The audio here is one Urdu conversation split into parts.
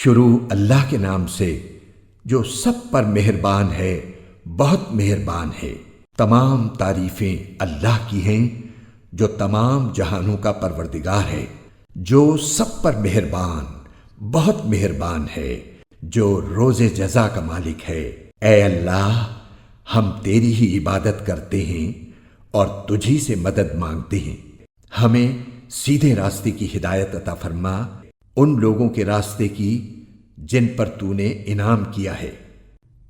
شروع اللہ کے نام سے جو سب پر مہربان ہے، بہت مہربان ہے۔ تمام تعریفیں اللہ کی ہیں جو تمام جہانوں کا پروردگار ہے، جو سب پر مہربان، بہت مہربان ہے، جو روز جزا کا مالک ہے۔ اے اللہ، ہم تیری ہی عبادت کرتے ہیں اور تجھی سے مدد مانگتے ہیں۔ ہمیں سیدھے راستے کی ہدایت عطا فرما، ان لوگوں کے راستے کی جن پر تو نے انعام کیا ہے،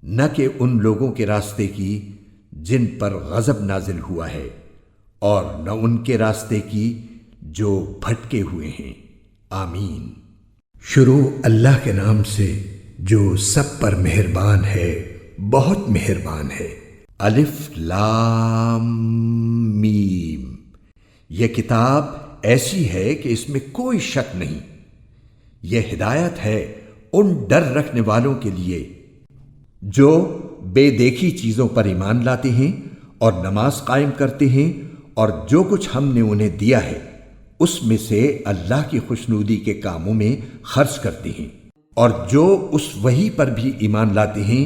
نہ کہ ان لوگوں کے راستے کی جن پر غضب نازل ہوا ہے، اور نہ ان کے راستے کی جو بھٹکے ہوئے ہیں۔ آمین۔ شروع اللہ کے نام سے جو سب پر مہربان ہے، بہت مہربان ہے۔ الف لام میم۔ یہ کتاب ایسی ہے کہ اس میں کوئی شک نہیں، یہ ہدایت ہے ان ڈر رکھنے والوں کے لیے جو بے دیکھی چیزوں پر ایمان لاتے ہیں اور نماز قائم کرتے ہیں، اور جو کچھ ہم نے انہیں دیا ہے اس میں سے اللہ کی خوشنودی کے کاموں میں خرچ کرتے ہیں، اور جو اس وحی پر بھی ایمان لاتے ہیں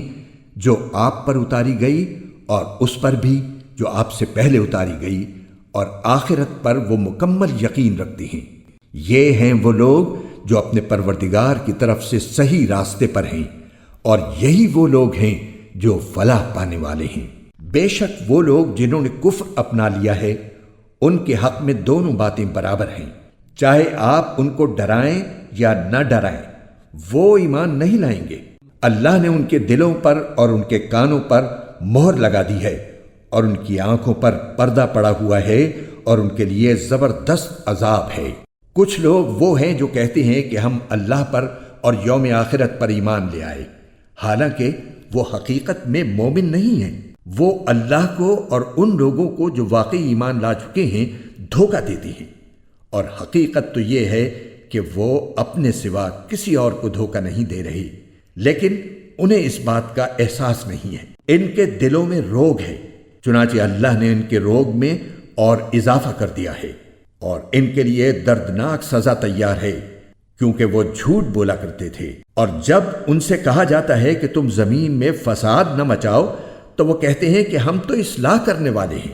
جو آپ پر اتاری گئی اور اس پر بھی جو آپ سے پہلے اتاری گئی، اور آخرت پر وہ مکمل یقین رکھتے ہیں۔ یہ ہیں وہ لوگ جو اپنے پروردگار کی طرف سے صحیح راستے پر ہیں، اور یہی وہ لوگ ہیں جو فلاح پانے والے ہیں۔ بے شک وہ لوگ جنہوں نے کفر اپنا لیا ہے، ان کے حق میں دونوں باتیں برابر ہیں، چاہے آپ ان کو ڈرائیں یا نہ ڈرائیں، وہ ایمان نہیں لائیں گے۔ اللہ نے ان کے دلوں پر اور ان کے کانوں پر مہر لگا دی ہے، اور ان کی آنکھوں پر پردہ پڑا ہوا ہے، اور ان کے لیے زبردست عذاب ہے۔ کچھ لوگ وہ ہیں جو کہتے ہیں کہ ہم اللہ پر اور یوم آخرت پر ایمان لے آئے، حالانکہ وہ حقیقت میں مومن نہیں ہیں۔ وہ اللہ کو اور ان لوگوں کو جو واقعی ایمان لا چکے ہیں دھوکہ دیتے ہیں، اور حقیقت تو یہ ہے کہ وہ اپنے سوا کسی اور کو دھوکہ نہیں دے رہے، لیکن انہیں اس بات کا احساس نہیں ہے۔ ان کے دلوں میں روگ ہے، چنانچہ اللہ نے ان کے روگ میں اور اضافہ کر دیا ہے، اور ان کے لیے دردناک سزا تیار ہے، کیونکہ وہ جھوٹ بولا کرتے تھے۔ اور جب ان سے کہا جاتا ہے کہ تم زمین میں فساد نہ مچاؤ، تو وہ کہتے ہیں کہ ہم تو اصلاح کرنے والے ہیں۔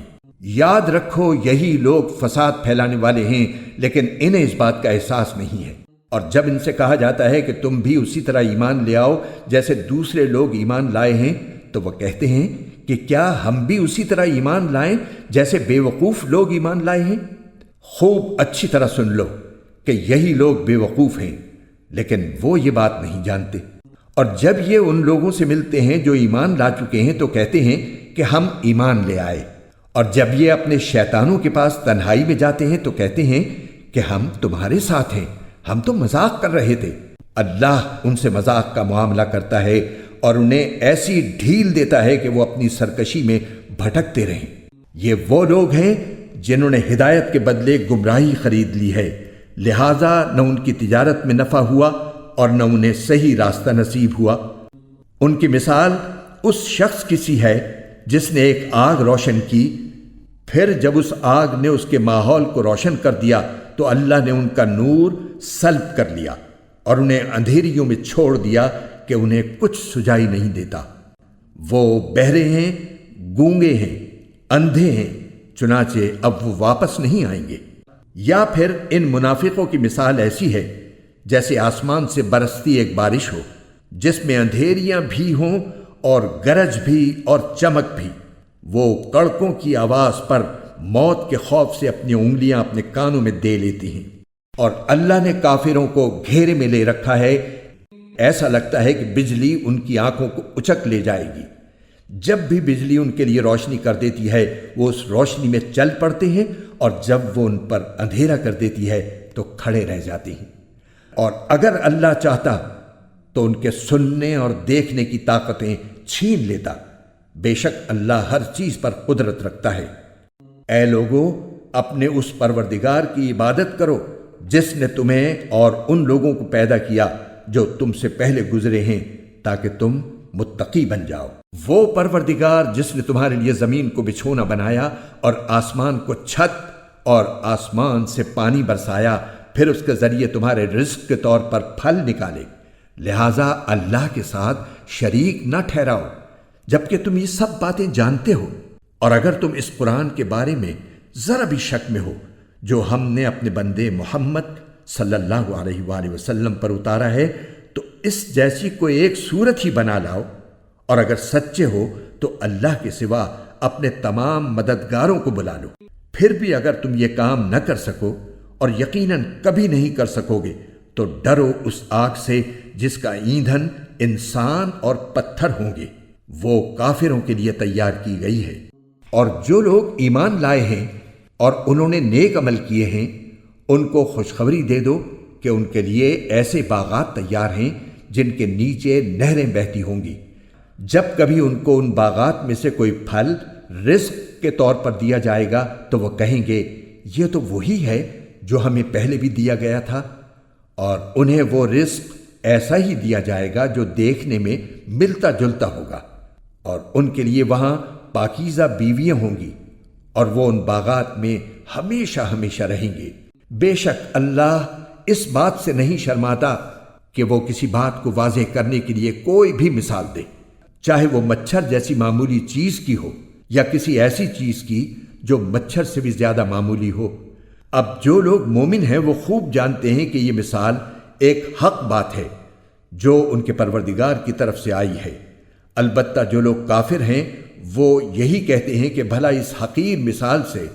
یاد رکھو، یہی لوگ فساد پھیلانے والے ہیں، لیکن انہیں اس بات کا احساس نہیں ہے۔ اور جب ان سے کہا جاتا ہے کہ تم بھی اسی طرح ایمان لے آؤ جیسے دوسرے لوگ ایمان لائے ہیں، تو وہ کہتے ہیں کہ کیا ہم بھی اسی طرح ایمان لائیں جیسے بے وقوف لوگ ایمان لائے ہیں؟ خوب اچھی طرح سن لو کہ یہی لوگ بے وقوف ہیں، لیکن وہ یہ بات نہیں جانتے۔ اور جب یہ ان لوگوں سے ملتے ہیں جو ایمان لا چکے ہیں تو کہتے ہیں کہ ہم ایمان لے آئے، اور جب یہ اپنے شیطانوں کے پاس تنہائی میں جاتے ہیں تو کہتے ہیں کہ ہم تمہارے ساتھ ہیں، ہم تو مذاق کر رہے تھے۔ اللہ ان سے مذاق کا معاملہ کرتا ہے اور انہیں ایسی ڈھیل دیتا ہے کہ وہ اپنی سرکشی میں بھٹکتے رہیں۔ یہ وہ لوگ ہیں جنہوں نے ہدایت کے بدلے گمراہی خرید لی ہے، لہذا نہ ان کی تجارت میں نفع ہوا اور نہ انہیں صحیح راستہ نصیب ہوا۔ ان کی مثال اس شخص کی سی ہے جس نے ایک آگ روشن کی، پھر جب اس آگ نے اس کے ماحول کو روشن کر دیا تو اللہ نے ان کا نور سلب کر لیا اور انہیں اندھیریوں میں چھوڑ دیا کہ انہیں کچھ سجائی نہیں دیتا۔ وہ بہرے ہیں، گونگے ہیں، اندھے ہیں، چنانچہ اب وہ واپس نہیں آئیں گے۔ یا پھر ان منافقوں کی مثال ایسی ہے جیسے آسمان سے برستی ایک بارش ہو، جس میں اندھیریاں بھی ہوں اور گرج بھی اور چمک بھی۔ وہ کڑکوں کی آواز پر موت کے خوف سے اپنی انگلیاں اپنے کانوں میں دے لیتی ہیں، اور اللہ نے کافروں کو گھیرے میں لے رکھا ہے، ایسا لگتا ہے کہ بجلی ان کی آنکھوں کو اچک لے جائے گی۔ جب بھی بجلی ان کے لیے روشنی کر دیتی ہے وہ اس روشنی میں چل پڑتے ہیں، اور جب وہ ان پر اندھیرا کر دیتی ہے تو کھڑے رہ جاتے ہیں۔ اور اگر اللہ چاہتا تو ان کے سننے اور دیکھنے کی طاقتیں چھین لیتا، بے شک اللہ ہر چیز پر قدرت رکھتا ہے۔ اے لوگو، اپنے اس پروردگار کی عبادت کرو جس نے تمہیں اور ان لوگوں کو پیدا کیا جو تم سے پہلے گزرے ہیں، تاکہ تم متقی بن جاؤ۔ وہ پروردگار جس نے تمہارے لیے زمین کو بچھونا بنایا اور آسمان کو چھت اور آسمان سے پانی برسایا، پھر اس کے ذریعے تمہارے رزق کے طور پر پھل نکالے، لہذا اللہ کے ساتھ شریک نہ ٹھہراؤ جبکہ تم یہ سب باتیں جانتے ہو۔ اور اگر تم اس قرآن کے بارے میں ذرا بھی شک میں ہو جو ہم نے اپنے بندے محمد صلی اللہ علیہ وآلہ وسلم پر اتارا ہے تو اس جیسی کوئی ایک صورت ہی بنا لاؤ، اور اگر سچے ہو تو اللہ کے سوا اپنے تمام مددگاروں کو بلا لو۔ پھر بھی اگر تم یہ کام نہ کر سکو، اور یقیناً کبھی نہیں کر سکو گے، تو ڈرو اس آگ سے جس کا ایندھن انسان اور پتھر ہوں گے، وہ کافروں کے لیے تیار کی گئی ہے۔ اور جو لوگ ایمان لائے ہیں اور انہوں نے نیک عمل کیے ہیں، ان کو خوشخبری دے دو کہ ان کے لیے ایسے باغات تیار ہیں جن کے نیچے نہریں بہتی ہوں گی۔ جب کبھی ان کو ان باغات میں سے کوئی پھل رزق کے طور پر دیا جائے گا تو وہ کہیں گے یہ تو وہی ہے جو ہمیں پہلے بھی دیا گیا تھا، اور انہیں وہ رزق ایسا ہی دیا جائے گا جو دیکھنے میں ملتا جلتا ہوگا، اور ان کے لیے وہاں پاکیزہ بیویاں ہوں گی، اور وہ ان باغات میں ہمیشہ ہمیشہ رہیں گے۔ بے شک اللہ اس بات سے نہیں شرماتا کہ وہ کسی بات کو واضح کرنے کے لیے کوئی بھی مثال دے، چاہے وہ مچھر جیسی معمولی چیز کی ہو یا کسی ایسی چیز کی جو مچھر سے بھی زیادہ معمولی ہو۔ اب جو لوگ مومن ہیں وہ خوب جانتے ہیں کہ یہ مثال ایک حق بات ہے جو ان کے پروردگار کی طرف سے آئی ہے۔ البتہ جو لوگ کافر ہیں وہ یہی کہتے ہیں کہ بھلا اس حقیر مثال سے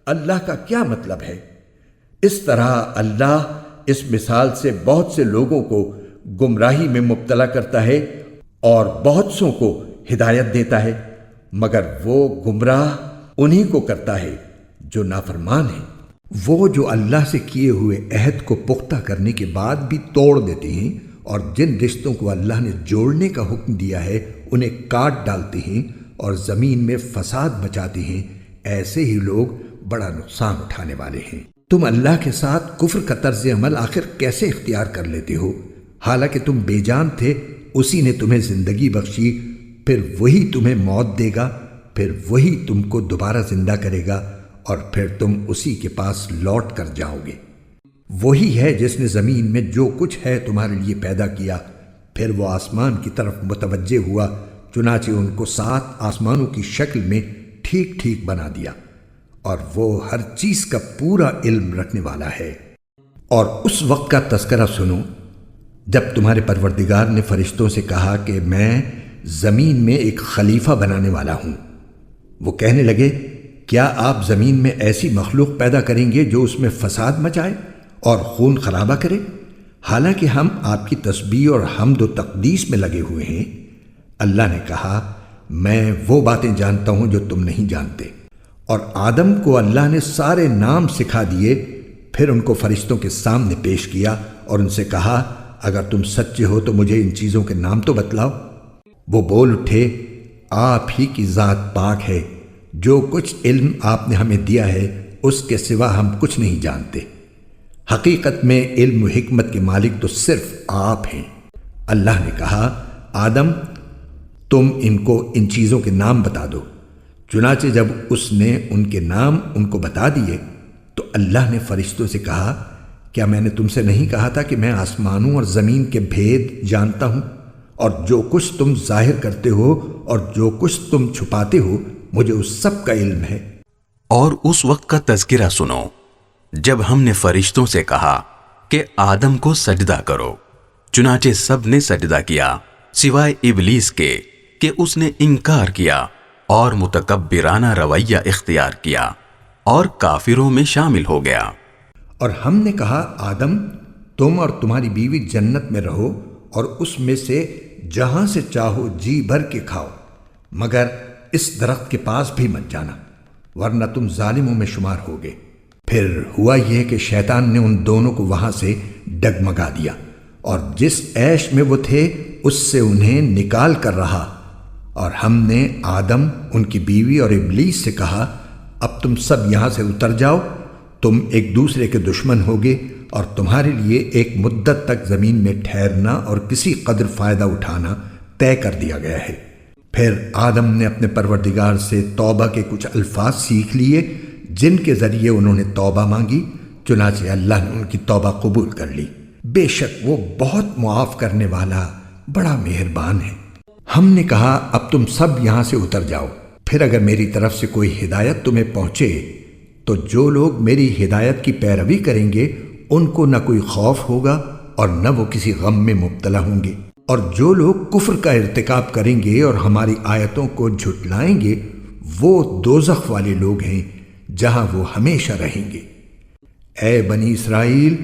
اللہ کا کیا مطلب ہے۔ اس طرح اللہ اس مثال سے بہت سے لوگوں کو گمراہی میں مبتلا کرتا ہے اور بہت سوں کو ہدایت دیتا ہے، مگر وہ گمراہ انہی کو کرتا ہے جو نافرمان ہیں۔ وہ جو اللہ سے کیے ہوئے عہد کو پختہ کرنے کے بعد بھی توڑ دیتے ہیں، اور جن رشتوں کو اللہ نے جوڑنے کا حکم دیا ہے انہیں کاٹ ڈالتے ہیں اور زمین میں فساد مچاتے ہیں، ایسے ہی لوگ بڑا نقصان اٹھانے والے ہیں۔ تم اللہ کے ساتھ کفر کا طرز عمل آخر کیسے اختیار کر لیتے ہو؟ حالانکہ تم بے جان تھے، اسی نے تمہیں زندگی بخشی، پھر وہی تمہیں موت دے گا، پھر وہی تم کو دوبارہ زندہ کرے گا، اور پھر تم اسی کے پاس لوٹ کر جاؤ گے۔ وہی ہے جس نے زمین میں جو کچھ ہے تمہارے لیے پیدا کیا، پھر وہ آسمان کی طرف متوجہ ہوا، چنانچہ ان کو 7 آسمانوں کی شکل میں ٹھیک ٹھیک بنا دیا، اور وہ ہر چیز کا پورا علم رکھنے والا ہے۔ اور اس وقت کا تذکرہ سنو جب تمہارے پروردگار نے فرشتوں سے کہا کہ میں زمین میں ایک خلیفہ بنانے والا ہوں۔ وہ کہنے لگے کیا آپ زمین میں ایسی مخلوق پیدا کریں گے جو اس میں فساد مچائے اور خون خرابہ کرے؟ حالانکہ ہم آپ کی تسبیح اور حمد و تقدیس میں لگے ہوئے ہیں۔ اللہ نے کہا میں وہ باتیں جانتا ہوں جو تم نہیں جانتے۔ اور آدم کو اللہ نے سارے نام سکھا دیے، پھر ان کو فرشتوں کے سامنے پیش کیا اور ان سے کہا اگر تم سچے ہو تو مجھے ان چیزوں کے نام تو بتلاؤ۔ وہ بول اٹھے آپ ہی کی ذات پاک ہے، جو کچھ علم آپ نے ہمیں دیا ہے اس کے سوا ہم کچھ نہیں جانتے۔ حقیقت میں علم و حکمت کے مالک تو صرف آپ ہیں۔ اللہ نے کہا آدم تم ان کو ان چیزوں کے نام بتا دو۔ چنانچہ جب اس نے ان کے نام ان کو بتا دیے تو اللہ نے فرشتوں سے کہا کیا میں نے تم سے نہیں کہا تھا کہ میں آسمانوں اور زمین کے بھید جانتا ہوں، اور جو کچھ تم ظاہر کرتے ہو اور جو کچھ تم چھپاتے ہو مجھے اس سب کا علم ہے۔ اور اس وقت کا تذکرہ سنو جب ہم نے فرشتوں سے کہا کہ آدم کو سجدہ کرو، چنانچہ سب نے سجدہ کیا سوائے ابلیس کے کہ اس نے انکار کیا اور متکبرانہ رویہ اختیار کیا اور کافروں میں شامل ہو گیا۔ اور ہم نے کہا آدم تم اور تمہاری بیوی جنت میں رہو اور اس میں سے جہاں سے چاہو جی بھر کے کھاؤ، مگر اس درخت کے پاس بھی مت جانا ورنہ تم ظالموں میں شمار ہوگے۔ پھر ہوا یہ کہ شیطان نے ان دونوں کو وہاں سے ڈگمگا دیا اور جس عیش میں وہ تھے اس سے انہیں نکال کر رہا، اور ہم نے آدم ان کی بیوی اور ابلیس سے کہا اب تم سب یہاں سے اتر جاؤ، تم ایک دوسرے کے دشمن ہوگے اور تمہارے لیے ایک مدت تک زمین میں ٹھہرنا اور کسی قدر فائدہ اٹھانا طے کر دیا گیا ہے۔ پھر آدم نے اپنے پروردگار سے توبہ کے کچھ الفاظ سیکھ لیے جن کے ذریعے انہوں نے توبہ مانگی، چنانچہ اللہ نے ان کی توبہ قبول کر لی۔ بے شک وہ بہت معاف کرنے والا بڑا مہربان ہے۔ ہم نے کہا اب تم سب یہاں سے اتر جاؤ، پھر اگر میری طرف سے کوئی ہدایت تمہیں پہنچے تو جو لوگ میری ہدایت کی پیروی کریں گے ان کو نہ کوئی خوف ہوگا اور نہ وہ کسی غم میں مبتلا ہوں گے، اور جو لوگ کفر کا ارتکاب کریں گے اور ہماری آیتوں کو جھٹلائیں گے وہ دوزخ والے لوگ ہیں جہاں وہ ہمیشہ رہیں گے۔ اے بنی اسرائیل،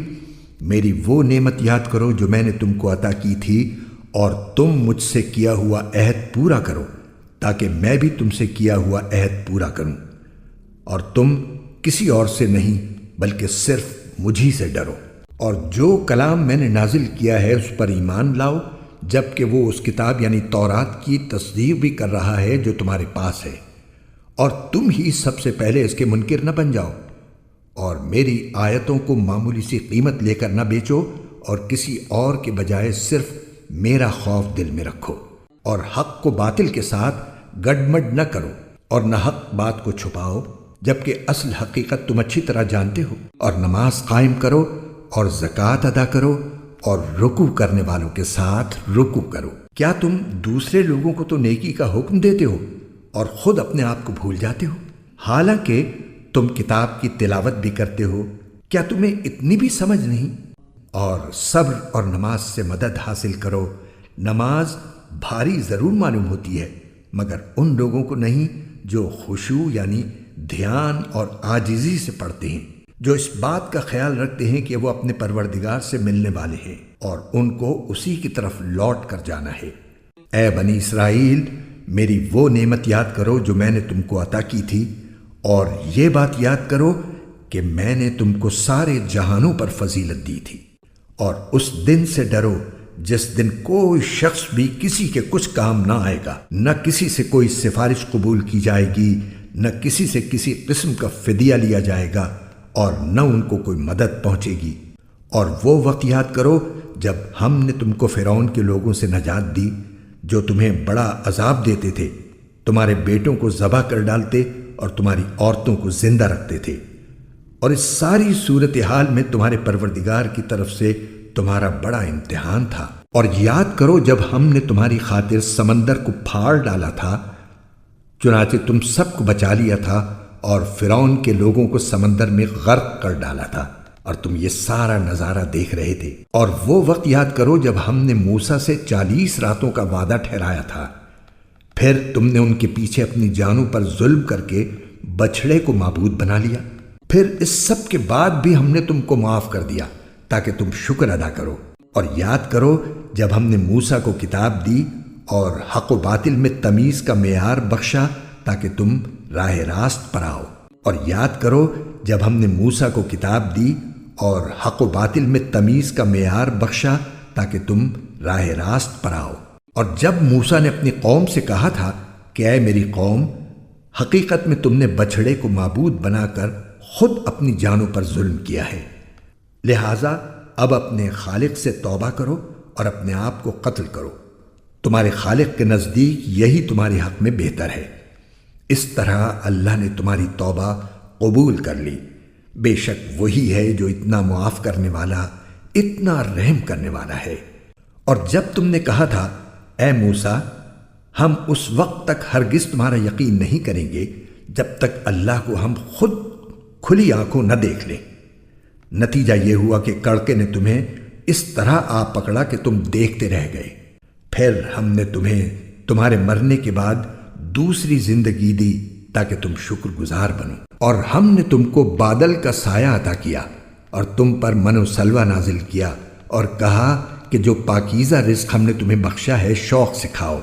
میری وہ نعمت یاد کرو جو میں نے تم کو عطا کی تھی، اور تم مجھ سے کیا ہوا عہد پورا کرو تاکہ میں بھی تم سے کیا ہوا عہد پورا کروں، اور تم کسی اور سے نہیں بلکہ صرف مجھی سے ڈرو، اور جو کلام میں نے نازل کیا ہے اس پر ایمان لاؤ، جبکہ وہ اس کتاب یعنی تورات کی تصدیق بھی کر رہا ہے جو تمہارے پاس ہے، اور تم ہی سب سے پہلے اس کے منکر نہ بن جاؤ، اور میری آیتوں کو معمولی سی قیمت لے کر نہ بیچو، اور کسی اور کے بجائے صرف میرا خوف دل میں رکھو، اور حق کو باطل کے ساتھ گڈمڈ نہ کرو، اور نہ حق بات کو چھپاؤ جبکہ اصل حقیقت تم اچھی طرح جانتے ہو، اور نماز قائم کرو اور زکوٰۃ ادا کرو اور رکوع کرنے والوں کے ساتھ رکوع کرو۔ کیا تم دوسرے لوگوں کو تو نیکی کا حکم دیتے ہو اور خود اپنے آپ کو بھول جاتے ہو؟ حالانکہ تم کتاب کی تلاوت بھی کرتے ہو، کیا تمہیں اتنی بھی سمجھ نہیں؟ اور صبر اور نماز سے مدد حاصل کرو۔ نماز بھاری ضرور معلوم ہوتی ہے مگر ان لوگوں کو نہیں جو خشوع یعنی دھیان اور عاجزی سے پڑھتے ہیں، جو اس بات کا خیال رکھتے ہیں کہ وہ اپنے پروردگار سے ملنے والے ہیں اور ان کو اسی کی طرف لوٹ کر جانا ہے۔ اے بنی اسرائیل، میری وہ نعمت یاد کرو جو میں نے تم کو عطا کی تھی، اور یہ بات یاد کرو کہ میں نے تم کو سارے جہانوں پر فضیلت دی تھی، اور اس دن سے ڈرو جس دن کوئی شخص بھی کسی کے کچھ کام نہ آئے گا، نہ کسی سے کوئی سفارش قبول کی جائے گی، نہ کسی سے کسی قسم کا فدیہ لیا جائے گا، اور نہ ان کو کوئی مدد پہنچے گی۔ اور وہ وقت یاد کرو جب ہم نے تم کو فرعون کے لوگوں سے نجات دی جو تمہیں بڑا عذاب دیتے تھے، تمہارے بیٹوں کو ذبح کر ڈالتے اور تمہاری عورتوں کو زندہ رکھتے تھے، اور اس ساری صورتحال میں تمہارے پروردگار کی طرف سے تمہارا بڑا امتحان تھا۔ اور یاد کرو جب ہم نے تمہاری خاطر سمندر کو پھاڑ ڈالا تھا، چنانچہ تم سب کو بچا لیا تھا اور فرعون کے لوگوں کو سمندر میں غرق کر ڈالا تھا، اور تم یہ سارا نظارہ دیکھ رہے تھے۔ اور وہ وقت یاد کرو جب ہم نے موسیٰ سے 40 راتوں کا وعدہ ٹھہرایا تھا، پھر تم نے ان کے پیچھے اپنی جانوں پر ظلم کر کے بچھڑے کو معبود بنا لیا، پھر اس سب کے بعد بھی ہم نے تم کو معاف کر دیا تاکہ تم شکر ادا کرو۔ اور یاد کرو جب ہم نے موسیٰ کو کتاب دی اور حق و باطل میں تمیز کا معیار بخشا تاکہ تم راہ راست پر آؤ۔ اور یاد کرو جب ہم نے موسیٰ کو کتاب دی اور حق و باطل میں تمیز کا معیار بخشا تاکہ تم راہ راست پر آؤ۔ اور جب موسیٰ نے اپنی قوم سے کہا تھا کہ اے میری قوم، حقیقت میں تم نے بچھڑے کو معبود بنا کر خود اپنی جانوں پر ظلم کیا ہے، لہٰذا اب اپنے خالق سے توبہ کرو اور اپنے آپ کو قتل کرو، تمہارے خالق کے نزدیک یہی تمہارے حق میں بہتر ہے۔ اس طرح اللہ نے تمہاری توبہ قبول کر لی، بے شک وہی ہے جو اتنا معاف کرنے والا، اتنا رحم کرنے والا ہے۔ اور جب تم نے کہا تھا اے موسیٰ، ہم اس وقت تک ہرگز تمہارا یقین نہیں کریں گے جب تک اللہ کو ہم خود کھلی آنکھوں نہ دیکھ لیں، نتیجہ یہ ہوا کہ کڑکے نے تمہیں اس طرح آ پکڑا کہ تم دیکھتے رہ گئے، پھر ہم نے تمہیں تمہارے مرنے کے بعد دوسری زندگی دی تاکہ تم شکر گزار بنو۔ اور ہم نے تم کو بادل کا سایہ عطا کیا اور تم پر من و سلوہ نازل کیا، اور کہا کہ جو پاکیزہ رزق ہم نے تمہیں بخشا ہے شوق سے کھاؤ۔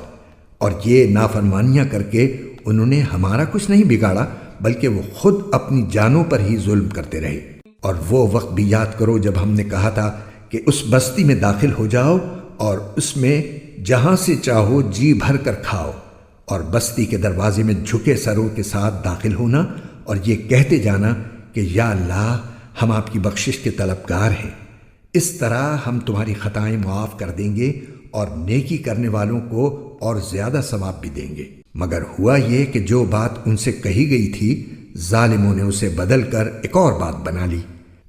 اور یہ نافرمانیاں کر کے انہوں نے ہمارا کچھ نہیں بگاڑا بلکہ وہ خود اپنی جانوں پر ہی ظلم کرتے رہے۔ اور وہ وقت بھی یاد کرو جب ہم نے کہا تھا کہ اس بستی میں داخل ہو جاؤ اور اس میں جہاں سے چاہو جی بھر کر کھاؤ، اور بستی کے دروازے میں جھکے سروں کے ساتھ داخل ہونا اور یہ کہتے جانا کہ یا اللہ ہم آپ کی بخشش کے طلبگار ہیں، اس طرح ہم تمہاری خطائیں معاف کر دیں گے اور نیکی کرنے والوں کو اور زیادہ ثواب بھی دیں گے۔ مگر ہوا یہ کہ جو بات ان سے کہی گئی تھی ظالموں نے اسے بدل کر ایک اور بات بنا لی،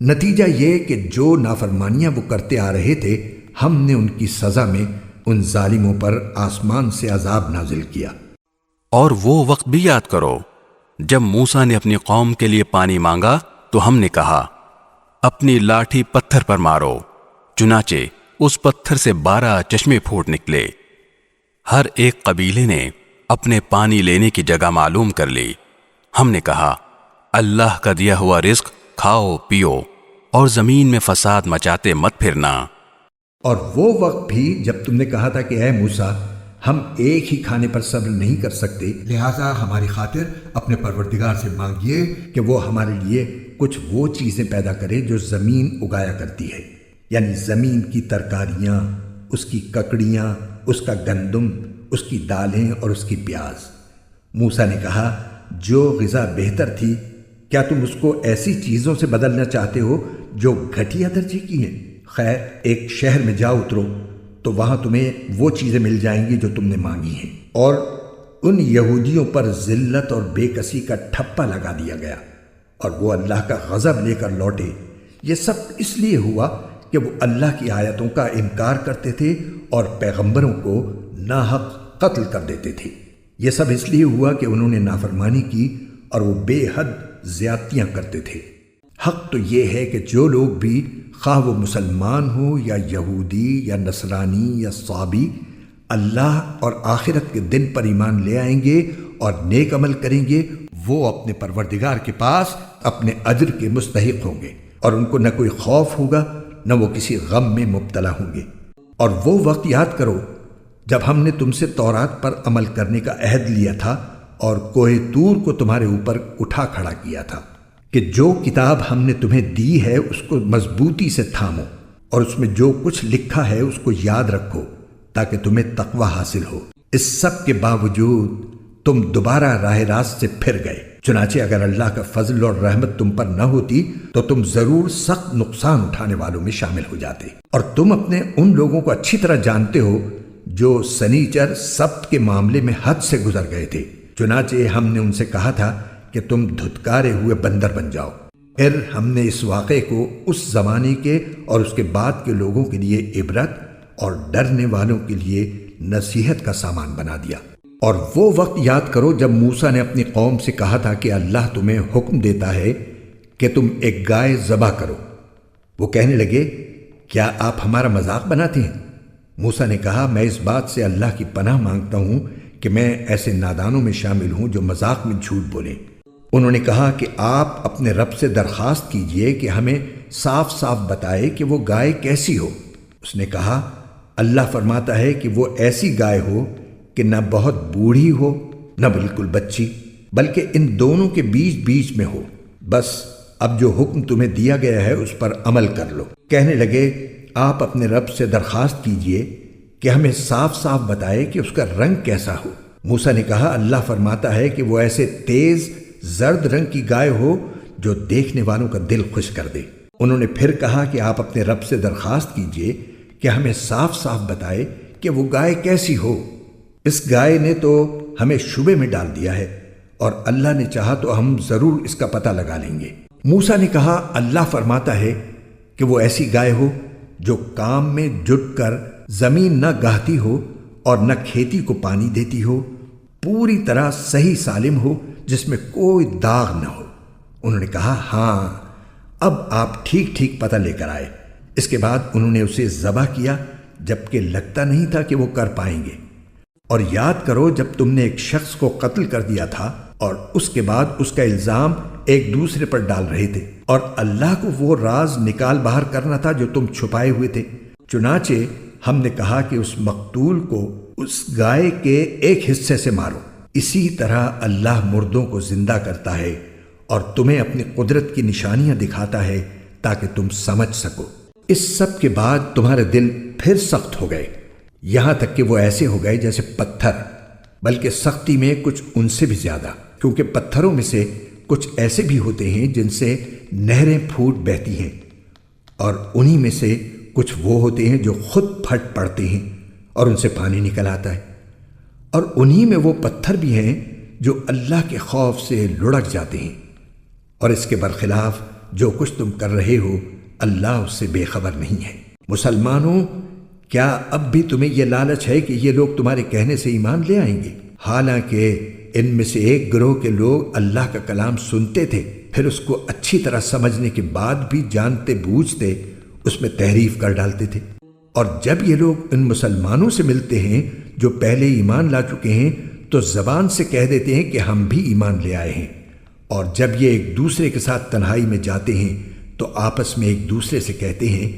نتیجہ یہ کہ جو نافرمانیاں وہ کرتے آ رہے تھے ہم نے ان کی سزا میں ان ظالموں پر آسمان سے عذاب نازل کیا۔ اور وہ وقت بھی یاد کرو جب موسیٰ نے اپنی قوم کے لیے پانی مانگا تو ہم نے کہا اپنی لاٹھی پتھر پر مارو، چنانچہ اس پتھر سے 12 چشمے پھوٹ نکلے۔ ہر ایک قبیلے نے اپنے پانی لینے کی جگہ معلوم کر لی۔ ہم نے کہا اللہ کا دیا ہوا رزق کھاؤ پیو اور زمین میں فساد مچاتے مت پھرنا۔ اور وہ وقت بھی جب تم نے کہا تھا کہ اے موسیٰ ہم ایک ہی کھانے پر صبر نہیں کر سکتے، لہٰذا ہماری خاطر اپنے پروردگار سے مانگیے کہ وہ ہمارے لیے کچھ وہ چیزیں پیدا کرے جو زمین اگایا کرتی ہے، یعنی زمین کی ترکاریاں، اس کی ککڑیاں، اس کا گندم، اس کی دالیں اور اس کی پیاز۔ موسیٰ نے کہا جو غذا بہتر تھی کیا تم اس کو ایسی چیزوں سے بدلنا چاہتے ہو جو گھٹیا درجے کی ہیں؟ خیر ایک شہر میں جا اترو تو وہاں تمہیں وہ چیزیں مل جائیں گی جو تم نے مانگی ہیں۔ اور ان یہودیوں پر ذلت اور بے کسی کا ٹھپا لگا دیا گیا اور وہ اللہ کا غضب لے کر لوٹے۔ یہ سب اس لیے ہوا کہ وہ اللہ کی آیتوں کا انکار کرتے تھے اور پیغمبروں کو ناحق قتل کر دیتے تھے۔ یہ سب اس لیے ہوا کہ انہوں نے نافرمانی کی اور وہ بے حد زیادتیاں کرتے تھے۔ حق تو یہ ہے کہ جو لوگ بھی خواہ وہ مسلمان ہو یا یہودی یا نصرانی یا صابی اللہ اور آخرت کے دن پر ایمان لے آئیں گے اور نیک عمل کریں گے وہ اپنے پروردگار کے پاس اپنے اجر کے مستحق ہوں گے اور ان کو نہ کوئی خوف ہوگا نہ وہ کسی غم میں مبتلا ہوں گے۔ اور وہ وقت یاد کرو جب ہم نے تم سے تورات پر عمل کرنے کا عہد لیا تھا اور کوہ طور کو تمہارے اوپر اٹھا کھڑا کیا تھا کہ جو کتاب ہم نے تمہیں دی ہے اس کو مضبوطی سے تھامو اور اس میں جو کچھ لکھا ہے اس کو یاد رکھو تاکہ تمہیں تقوی حاصل ہو۔ اس سب کے باوجود تم دوبارہ راہ راست سے پھر گئے، چنانچہ اگر اللہ کا فضل اور رحمت تم پر نہ ہوتی تو تم ضرور سخت نقصان اٹھانے والوں میں شامل ہو جاتے۔ اور تم اپنے ان لوگوں کو اچھی طرح جانتے ہو جو سنیچر سبت کے معاملے میں حد سے گزر گئے تھے، چنانچہ ہم نے ان سے کہا تھا کہ تم دھتکارے ہوئے بندر بن جاؤ۔ پھر ہم نے اس واقعے کو اس زمانے کے اور اس کے بعد کے لوگوں کے لیے عبرت اور ڈرنے والوں کے لیے نصیحت کا سامان بنا دیا۔ اور وہ وقت یاد کرو جب موسیٰ نے اپنی قوم سے کہا تھا کہ اللہ تمہیں حکم دیتا ہے کہ تم ایک گائے ذبح کرو۔ وہ کہنے لگے کیا آپ ہمارا مذاق بناتے ہیں؟ موسیٰ نے کہا میں اس بات سے اللہ کی پناہ مانگتا ہوں کہ میں ایسے نادانوں میں شامل ہوں جو مذاق میں جھوٹ بولیں۔ انہوں نے کہا کہ آپ اپنے رب سے درخواست کیجئے کہ ہمیں صاف صاف بتائے کہ وہ گائے کیسی ہو۔ اس نے کہا اللہ فرماتا ہے کہ وہ ایسی گائے ہو کہ نہ بہت بوڑھی ہو نہ بالکل بچی، بلکہ ان دونوں کے بیچ بیچ میں ہو۔ بس اب جو حکم تمہیں دیا گیا ہے اس پر عمل کر لو۔ کہنے لگے آپ اپنے رب سے درخواست کیجئے کہ ہمیں صاف صاف بتائے کہ اس کا رنگ کیسا ہو۔ موسیٰ نے کہا اللہ فرماتا ہے کہ وہ ایسے تیز زرد رنگ کی گائے ہو جو دیکھنے والوں کا دل خوش کر دے۔ انہوں نے پھر کہا کہ آپ اپنے رب سے درخواست کیجئے کہ ہمیں صاف صاف بتائے کہ وہ گائے کیسی ہو۔ اس گائے نے تو ہمیں شبے میں ڈال دیا ہے اور اللہ نے چاہا تو ہم ضرور اس کا پتہ لگا لیں گے۔ موسیٰ نے کہا اللہ فرماتا ہے کہ وہ ایسی گائے ہو جو کام میں جٹ کر زمین نہ گاہتی ہو اور نہ کھیتی کو پانی دیتی ہو، پوری طرح صحیح سالم ہو جس میں کوئی داغ نہ ہو۔ انہوں نے کہا ہاں اب آپ ٹھیک ٹھیک پتہ لے کر آئے۔ اس کے بعد انہوں نے اسے ذبح کیا جبکہ لگتا نہیں تھا کہ وہ کر پائیں گے۔ اور یاد کرو جب تم نے ایک شخص کو قتل کر دیا تھا اور اس کے بعد اس کا الزام ایک دوسرے پر ڈال رہے تھے اور اللہ کو وہ راز نکال باہر کرنا تھا جو تم چھپائے ہوئے تھے۔ چنانچہ ہم نے کہا کہ اس مقتول کو اس گائے کے ایک حصے سے مارو۔ اسی طرح اللہ مردوں کو زندہ کرتا ہے اور تمہیں اپنی قدرت کی نشانیاں دکھاتا ہے تاکہ تم سمجھ سکو۔ اس سب کے بعد تمہارے دل پھر سخت ہو گئے، یہاں تک کہ وہ ایسے ہو گئے جیسے پتھر، بلکہ سختی میں کچھ ان سے بھی زیادہ، کیونکہ پتھروں میں سے کچھ ایسے بھی ہوتے ہیں جن سے نہریں پھوٹ بہتی ہیں، اور انہی میں سے کچھ وہ ہوتے ہیں جو خود پھٹ پڑتے ہیں اور ان سے پانی نکل آتا ہے، اور انہی میں وہ پتھر بھی ہیں جو اللہ کے خوف سے لڑک جاتے ہیں۔ اور اس کے برخلاف جو کچھ تم کر رہے ہو اللہ اس سے بے خبر نہیں ہے۔ مسلمانوں، کیا اب بھی تمہیں یہ لالچ ہے کہ یہ لوگ تمہارے کہنے سے ایمان لے آئیں گے؟ حالانکہ ان میں سے ایک گروہ کے لوگ اللہ کا کلام سنتے تھے، پھر اس کو اچھی طرح سمجھنے کے بعد بھی جانتے بوجھتے اس میں تحریف کر ڈالتے تھے۔ اور جب یہ لوگ ان مسلمانوں سے ملتے ہیں جو پہلے ایمان لا چکے ہیں تو زبان سے کہہ دیتے ہیں کہ ہم بھی ایمان لے آئے ہیں، اور جب یہ ایک دوسرے کے ساتھ تنہائی میں جاتے ہیں تو آپس میں ایک دوسرے سے کہتے ہیں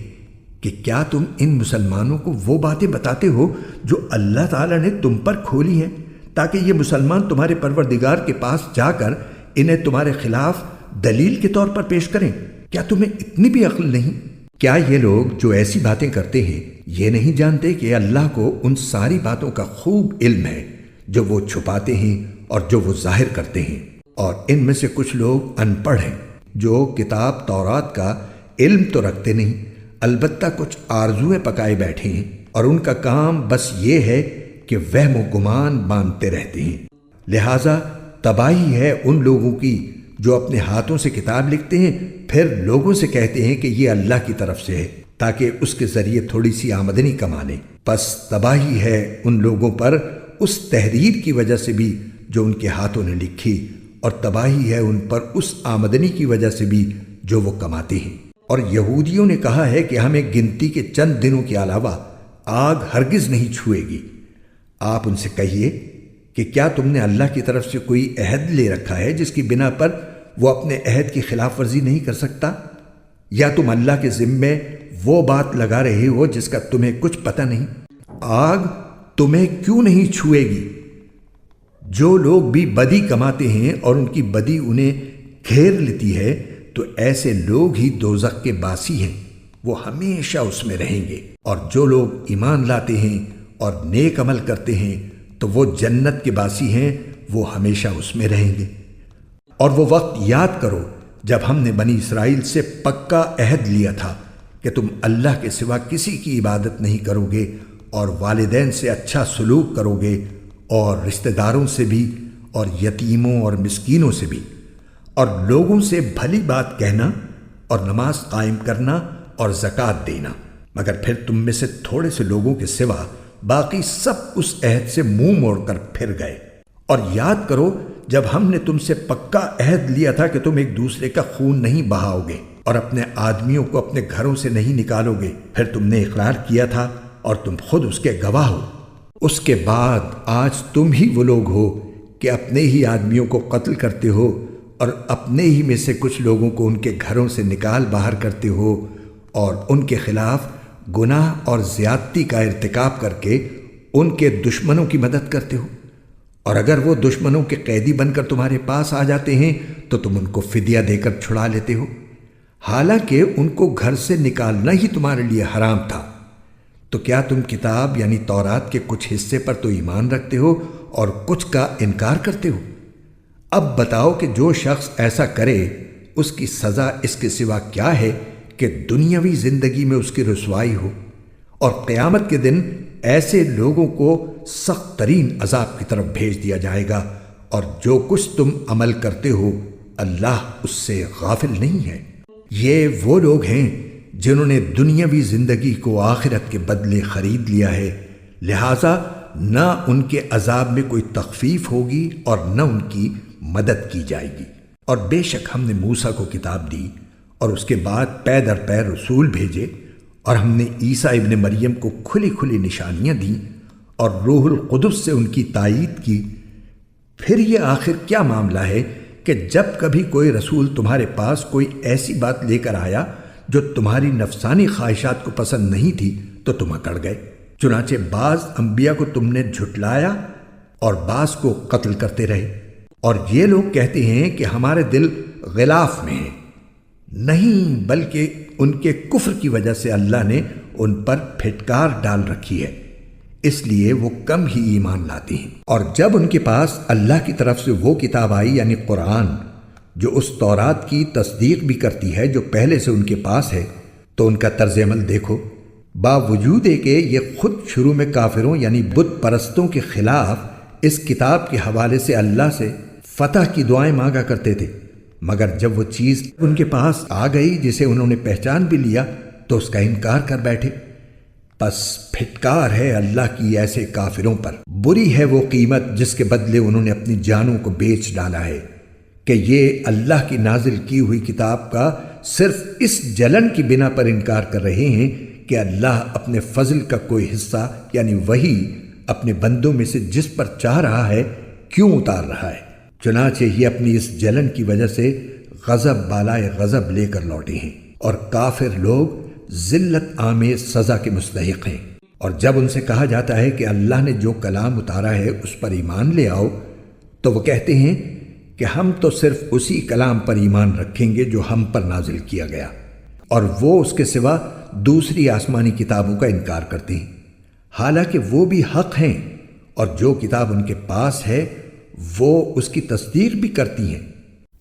کہ کیا تم ان مسلمانوں کو وہ باتیں بتاتے ہو جو اللہ تعالیٰ نے تم پر کھولی ہیں، تاکہ یہ مسلمان تمہارے پروردگار کے پاس جا کر انہیں تمہارے خلاف دلیل کے طور پر پیش کریں؟ کیا تمہیں اتنی بھی عقل نہیں؟ کیا یہ لوگ جو ایسی باتیں کرتے ہیں یہ نہیں جانتے کہ اللہ کو ان ساری باتوں کا خوب علم ہے جو وہ چھپاتے ہیں اور جو وہ ظاہر کرتے ہیں؟ اور ان میں سے کچھ لوگ ان پڑھ ہیں جو کتاب تورات کا علم تو رکھتے نہیں، البتہ کچھ آرزویں پکائے بیٹھے ہیں، اور ان کا کام بس یہ ہے کہ وہم و گمان باندھتے رہتے ہیں۔ لہٰذا تباہی ہے ان لوگوں کی جو اپنے ہاتھوں سے کتاب لکھتے ہیں پھر لوگوں سے کہتے ہیں کہ یہ اللہ کی طرف سے ہے تاکہ اس کے ذریعے تھوڑی سی آمدنی کما لیں۔ پس تباہی ہے ان لوگوں پر اس تحریر کی وجہ سے بھی جو ان کے ہاتھوں نے لکھی، اور تباہی ہے ان پر اس آمدنی کی وجہ سے بھی جو وہ کماتے ہیں۔ اور یہودیوں نے کہا ہے کہ ہمیں گنتی کے چند دنوں کے علاوہ آگ ہرگز نہیں چھوئے گی۔ آپ ان سے کہیے کہ کیا تم نے اللہ کی طرف سے کوئی عہد لے رکھا ہے جس کی بنا پر وہ اپنے عہد کی خلاف ورزی نہیں کر سکتا؟ یا تم اللہ کے ذمے وہ بات لگا رہے ہو جس کا تمہیں کچھ پتہ نہیں؟ آگ تمہیں کیوں نہیں چھوئے گی؟ جو لوگ بھی بدی کماتے ہیں اور ان کی بدی انہیں گھیر لیتی ہے تو ایسے لوگ ہی دوزخ کے باسی ہیں، وہ ہمیشہ اس میں رہیں گے۔ اور جو لوگ ایمان لاتے ہیں اور نیک عمل کرتے ہیں تو وہ جنت کے باسی ہیں، وہ ہمیشہ اس میں رہیں گے۔ اور وہ وقت یاد کرو جب ہم نے بنی اسرائیل سے پکا عہد لیا تھا کہ تم اللہ کے سوا کسی کی عبادت نہیں کرو گے، اور والدین سے اچھا سلوک کرو گے، اور رشتہ داروں سے بھی، اور یتیموں اور مسکینوں سے بھی، اور لوگوں سے بھلی بات کہنا، اور نماز قائم کرنا، اور زکوٰۃ دینا۔ مگر پھر تم میں سے تھوڑے سے لوگوں کے سوا باقی سب اس عہد سے منہ موڑ کر پھر گئے۔ اور یاد کرو جب ہم نے تم سے پکا عہد لیا تھا کہ تم ایک دوسرے کا خون نہیں بہاؤ گے، اور اپنے آدمیوں کو اپنے گھروں سے نہیں نکالو گے، پھر تم نے اقرار کیا تھا اور تم خود اس کے گواہ ہو۔ اس کے بعد آج تم ہی وہ لوگ ہو کہ اپنے ہی آدمیوں کو قتل کرتے ہو، اور اپنے ہی میں سے کچھ لوگوں کو ان کے گھروں سے نکال باہر کرتے ہو، اور ان کے خلاف گناہ اور زیادتی کا ارتکاب کر کے ان کے دشمنوں کی مدد کرتے ہو۔ اور اگر وہ دشمنوں کے قیدی بن کر تمہارے پاس آ جاتے ہیں تو تم ان کو فدیہ دے کر چھڑا لیتے ہو، حالانکہ ان کو گھر سے نکالنا ہی تمہارے لیے حرام تھا۔ تو کیا تم کتاب یعنی تورات کے کچھ حصے پر تو ایمان رکھتے ہو اور کچھ کا انکار کرتے ہو؟ اب بتاؤ کہ جو شخص ایسا کرے اس کی سزا اس کے سوا کیا ہے کہ دنیاوی زندگی میں اس کی رسوائی ہو، اور قیامت کے دن ایسے لوگوں کو سخت ترین عذاب کی طرف بھیج دیا جائے گا، اور جو کچھ تم عمل کرتے ہو اللہ اس سے غافل نہیں ہے۔ یہ وہ لوگ ہیں جنہوں نے دنیاوی زندگی کو آخرت کے بدلے خرید لیا ہے، لہٰذا نہ ان کے عذاب میں کوئی تخفیف ہوگی اور نہ ان کی مدد کی جائے گی۔ اور بے شک ہم نے موسیٰ کو کتاب دی اور اس کے بعد پے در پے رسول بھیجے، اور ہم نے عیسیٰ ابن مریم کو کھلی کھلی نشانیاں دیں اور روح القدس سے ان کی تائید کی۔ پھر یہ آخر کیا معاملہ ہے کہ جب کبھی کوئی رسول تمہارے پاس کوئی ایسی بات لے کر آیا جو تمہاری نفسانی خواہشات کو پسند نہیں تھی تو تم اکڑ گئے۔ چنانچہ بعض انبیاء کو تم نے جھٹلایا اور بعض کو قتل کرتے رہے۔ اور یہ لوگ کہتے ہیں کہ ہمارے دل غلاف میں ہیں، نہیں بلکہ ان کے کفر کی وجہ سے اللہ نے ان پر پھٹکار ڈال رکھی ہے، اس لیے وہ کم ہی ایمان لاتے ہیں۔ اور جب ان کے پاس اللہ کی طرف سے وہ کتاب آئی یعنی قرآن جو اس تورات کی تصدیق بھی کرتی ہے جو پہلے سے ان کے پاس ہے، تو ان کا طرز عمل دیکھو۔ باوجود کہ یہ خود شروع میں کافروں یعنی بت پرستوں کے خلاف اس کتاب کے حوالے سے اللہ سے فتح کی دعائیں مانگا کرتے تھے، مگر جب وہ چیز ان کے پاس آ گئی جسے انہوں نے پہچان بھی لیا تو اس کا انکار کر بیٹھے۔ پس پھٹکار ہے اللہ کی ایسے کافروں پر، بری ہے وہ قیمت جس کے بدلے انہوں نے اپنی جانوں کو بیچ ڈالا ہے، کہ یہ اللہ کی نازل کی ہوئی کتاب کا صرف اس جلن کی بنا پر انکار کر رہے ہیں کہ اللہ اپنے فضل کا کوئی حصہ یعنی وہی اپنے بندوں میں سے جس پر چاہ رہا ہے کیوں اتار رہا ہے۔ چنانچہ یہ اپنی اس جلن کی وجہ سے غضب بالائے غضب لے کر لوٹے ہیں، اور کافر لوگ ذلت آمیز سزا کے مستحق ہیں۔ اور جب ان سے کہا جاتا ہے کہ اللہ نے جو کلام اتارا ہے اس پر ایمان لے آؤ، تو وہ کہتے ہیں کہ ہم تو صرف اسی کلام پر ایمان رکھیں گے جو ہم پر نازل کیا گیا، اور وہ اس کے سوا دوسری آسمانی کتابوں کا انکار کرتے ہیں، حالانکہ وہ بھی حق ہیں، اور جو کتاب ان کے پاس ہے وہ اس کی تصدیق بھی کرتی ہیں۔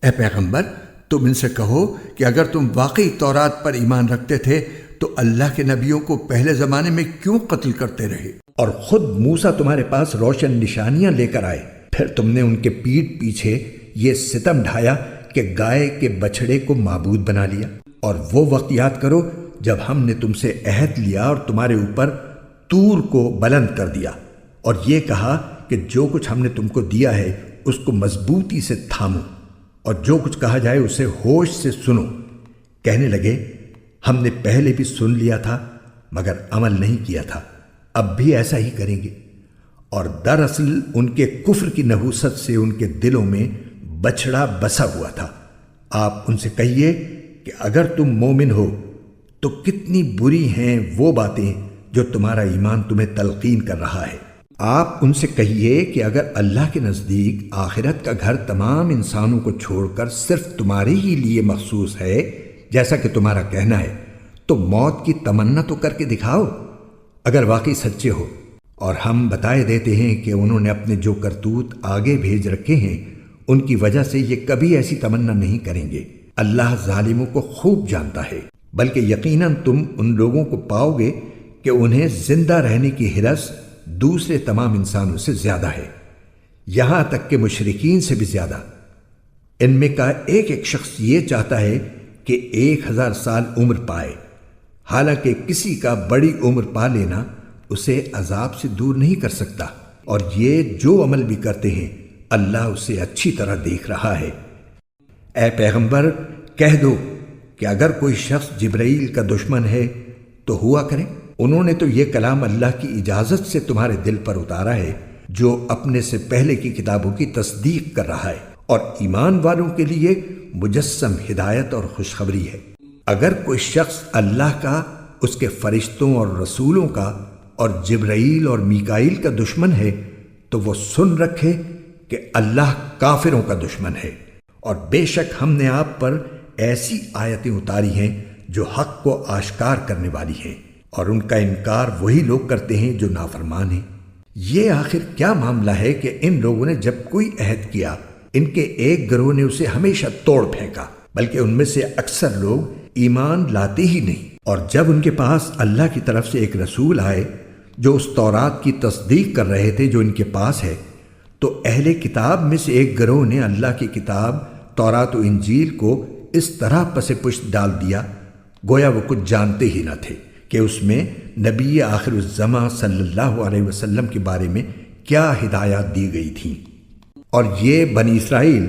اے پیغمبر، تم ان سے کہو کہ اگر تم واقعی تورات پر ایمان رکھتے تھے تو اللہ کے نبیوں کو پہلے زمانے میں کیوں قتل کرتے رہے؟ اور خود موسیٰ تمہارے پاس روشن نشانیاں لے کر آئے، پھر تم نے ان کے پیٹھ پیچھے یہ ستم ڈھایا کہ گائے کے بچھڑے کو معبود بنا لیا۔ اور وہ وقت یاد کرو جب ہم نے تم سے عہد لیا اور تمہارے اوپر طور کو بلند کر دیا، اور یہ کہا کہ جو کچھ ہم نے تم کو دیا ہے اس کو مضبوطی سے تھامو، اور جو کچھ کہا جائے اسے ہوش سے سنو۔ کہنے لگے ہم نے پہلے بھی سن لیا تھا مگر عمل نہیں کیا تھا، اب بھی ایسا ہی کریں گے۔ اور دراصل ان کے کفر کی نحوست سے ان کے دلوں میں بچھڑا بسا ہوا تھا۔ آپ ان سے کہیے کہ اگر تم مومن ہو تو کتنی بری ہیں وہ باتیں جو تمہارا ایمان تمہیں تلقین کر رہا ہے۔ آپ ان سے کہیے کہ اگر اللہ کے نزدیک آخرت کا گھر تمام انسانوں کو چھوڑ کر صرف تمہارے ہی لیے مخصوص ہے جیسا کہ تمہارا کہنا ہے، تو موت کی تمنا تو کر کے دکھاؤ اگر واقعی سچے ہو۔ اور ہم بتائے دیتے ہیں کہ انہوں نے اپنے جو کرتوت آگے بھیج رکھے ہیں ان کی وجہ سے یہ کبھی ایسی تمنا نہیں کریں گے۔ اللہ ظالموں کو خوب جانتا ہے، بلکہ یقیناً تم ان لوگوں کو پاؤ گے کہ انہیں زندہ رہنے کی ہرس دوسرے تمام انسانوں سے زیادہ ہے، یہاں تک کہ مشرکین سے بھی زیادہ۔ ان میں کا ایک ایک شخص یہ چاہتا ہے کہ 1000 سال عمر پائے، حالانکہ کسی کا بڑی عمر پا لینا اسے عذاب سے دور نہیں کر سکتا، اور یہ جو عمل بھی کرتے ہیں اللہ اسے اچھی طرح دیکھ رہا ہے۔ اے پیغمبر، کہہ دو کہ اگر کوئی شخص جبرائیل کا دشمن ہے تو ہوا کرے، انہوں نے تو یہ کلام اللہ کی اجازت سے تمہارے دل پر اتارا ہے جو اپنے سے پہلے کی کتابوں کی تصدیق کر رہا ہے، اور ایمان والوں کے لیے مجسم ہدایت اور خوشخبری ہے۔ اگر کوئی شخص اللہ کا، اس کے فرشتوں اور رسولوں کا اور جبرائیل اور میکائیل کا دشمن ہے تو وہ سن رکھے کہ اللہ کافروں کا دشمن ہے، اور بے شک ہم نے آپ پر ایسی آیتیں اتاری ہیں جو حق کو آشکار کرنے والی ہیں، اور ان کا انکار وہی لوگ کرتے ہیں جو نافرمان ہیں۔ یہ آخر کیا معاملہ ہے کہ ان لوگوں نے جب کوئی عہد کیا ان کے ایک گروہ نے اسے ہمیشہ توڑ پھینکا، بلکہ ان میں سے اکثر لوگ ایمان لاتے ہی نہیں۔ اور جب ان کے پاس اللہ کی طرف سے ایک رسول آئے جو اس تورات کی تصدیق کر رہے تھے جو ان کے پاس ہے، تو اہل کتاب میں سے ایک گروہ نے اللہ کی کتاب تورات و انجیل کو اس طرح پس پشت ڈال دیا گویا وہ کچھ جانتے ہی نہ تھے کہ اس میں نبی آخر الزماں صلی اللہ علیہ وسلم کے بارے میں کیا ہدایات دی گئی تھیں۔ اور یہ بنی اسرائیل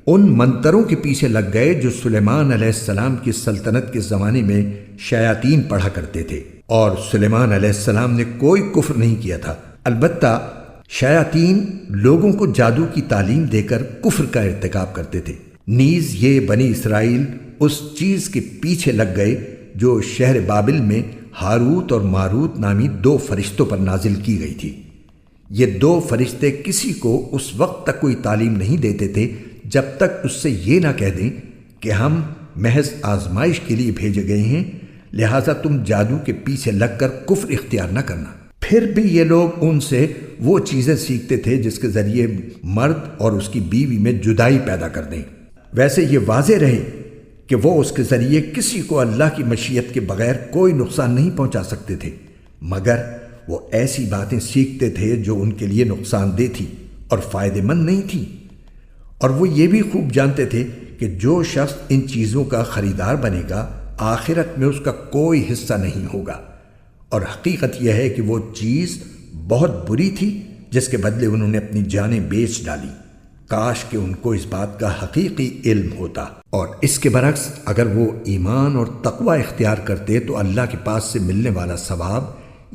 ان منتروں کے پیچھے لگ گئے جو سلیمان علیہ السلام کی سلطنت کے زمانے میں شیاطین پڑھا کرتے تھے، اور سلیمان علیہ السلام نے کوئی کفر نہیں کیا تھا، البتہ شیاطین لوگوں کو جادو کی تعلیم دے کر کفر کا ارتکاب کرتے تھے۔ نیز یہ بنی اسرائیل اس چیز کے پیچھے لگ گئے جو شہر بابل میں ہاروت اور ماروت نامی 2 فرشتوں پر نازل کی گئی تھی۔ یہ 2 فرشتے کسی کو اس وقت تک کوئی تعلیم نہیں دیتے تھے جب تک اس سے یہ نہ کہہ دیں کہ ہم محض آزمائش کے لیے بھیجے گئے ہیں، لہٰذا تم جادو کے پیچھے لگ کر کفر اختیار نہ کرنا۔ پھر بھی یہ لوگ ان سے وہ چیزیں سیکھتے تھے جس کے ذریعے مرد اور اس کی بیوی میں جدائی پیدا کر دیں۔ ویسے یہ واضح رہے کہ وہ اس کے ذریعے کسی کو اللہ کی مشیت کے بغیر کوئی نقصان نہیں پہنچا سکتے تھے، مگر وہ ایسی باتیں سیکھتے تھے جو ان کے لیے نقصان دہ تھی اور فائدہ مند نہیں تھی۔ اور وہ یہ بھی خوب جانتے تھے کہ جو شخص ان چیزوں کا خریدار بنے گا آخرت میں اس کا کوئی حصہ نہیں ہوگا، اور حقیقت یہ ہے کہ وہ چیز بہت بری تھی جس کے بدلے انہوں نے اپنی جانیں بیچ ڈالی۔ کاش کہ ان کو اس بات کا حقیقی علم ہوتا، اور اس کے برعکس اگر وہ ایمان اور تقوی اختیار کرتے تو اللہ کے پاس سے ملنے والا ثواب